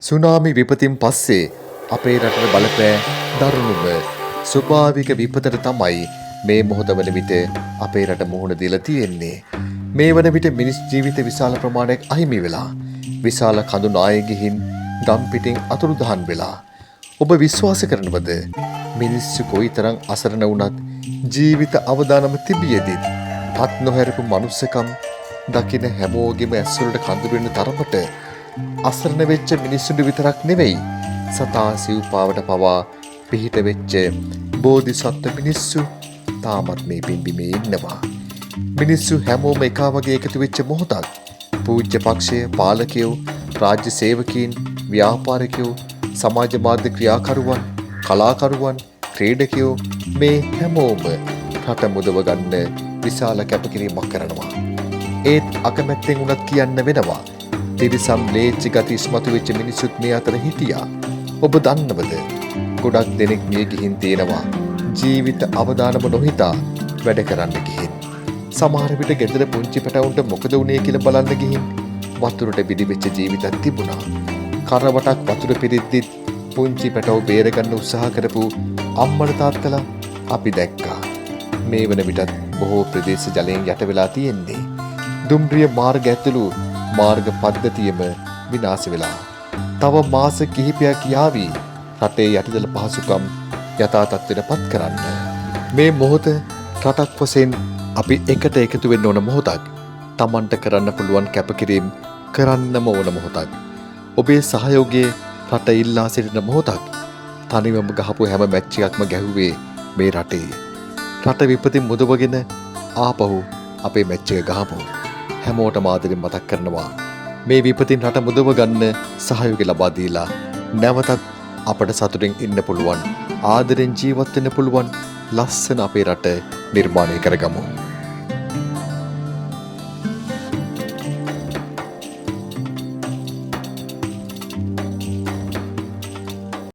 Tsunami විපතින් පස්සේ අපේ රටට බලපෑ දරුණුම ස්වභාවික විපතට තමයි මේ මොහොත වන විට අපේ රට මුහුණ දීලා තියෙන්නේ. මේ වන විට මිනිස් ජීවිත විශාල ප්‍රමාණයක් අහිමි වෙලා, විශාල කඳු නාය ගිහින් ගම් පිටින් අතුරුදහන් වෙලා. ඔබ විශ්වාස කරනවද මිනිස්සු කොයිතරම් අසරණ වුණත් ජීවිත අවදානම තිබියදීත් පත් නොහැරපු මනුස්සකම් දකින හැමෝගෙම ඇස්වලට කඳු වෙන තරමට අසරණ වෙච්ච මිනිස්සුන්ට විතරක් නෙවෙයි, සතා සිව්පාවට පවා පිහිට වෙච්ච බෝධිසත්ව මිනිස්සු තාමත් මේ පින්බිමේ ඉන්නවා. මිනිස්සු හැමෝම එකා වගේ එකතු වෙච්ච මොහොතක් පූජ්‍ය පක්ෂය, පාලකයෝ, රාජ්‍ය සේවකීන්, ව්‍යාපාරිකයෝ, සමාජ මාධ්‍ය ක්‍රියාකරුවන්, කලාකරුවන්, ක්‍රීඩකයෝ මේ හැමෝම රට මුදව ගන්න විශාල කැපකිරීමක් කරනවා. ඒත් අකමැත්තෙන් උනත් කියන්න වෙනවා, තිරිසම් ලේච්ච ගති ඉස්මතු වෙච්ච මිනිස්සුත් මේ අතර හිටියා. ඔබ දන්නවද ගොඩක් දෙනෙක් මිය ගිහින් තියෙනවා ජීවිත අවදානම නොහිතා වැඩ කරන්න ගිහින්. සමහර විට ගෙදර පුංචි පැටවුන්ට මොකද වුනේ කියලා බලන්න ගිහින් වතුරට බිඩි වෙච්ච ජීවිතක් තිබුණා. කරවටක් වතුර පිරිද්දිත් පුංචි පැටව බේරගන්න උත්සාහ කරපු අම්මලා තාත්තලා අපි දැක්කා. මේ වන විටත් බොහෝ ප්‍රදේශ ජලයෙන් යට වෙලා තියෙන්නේ. දුම්රිය මාර්ග ඇතුළු මාර්ග පද්ධතියම විනාශ වෙලා. තව මාස කිහිපයක් යාවි රටේ යටිදල පහසුකම් යථා තත්ත්වයට පත් කරන්න. මේ මොහොත රටක් වශයෙන් අපි එකට එකතු වෙන්න ඕන මොහොතක්. Tamanට කරන්න පුළුවන් කැපකිරීම කරන්නම ඕන මොහොතක්. ඔබේ සහයෝගයේ රට ඉල්ලා සිටින මොහොතක්. තනිවම ගහපු හැම මැච් එකක්ම ගැහුවේ මේ රටේ. රට විපතින් මුදවගෙන ආපහු අපේ මැච් එක ගහමු. හැමෝටම ආදරෙන් මතක් කරනවා, මේ විපතින් රට මුදව ගන්න සහයෝගය ලබා දීලා නැවතත් අපට සතුටින් ඉන්න පුළුවන්, ආදරෙන් ජීවත් වෙන්න පුළුවන් ලස්සන අපේ රට නිර්මාණය කරගමු.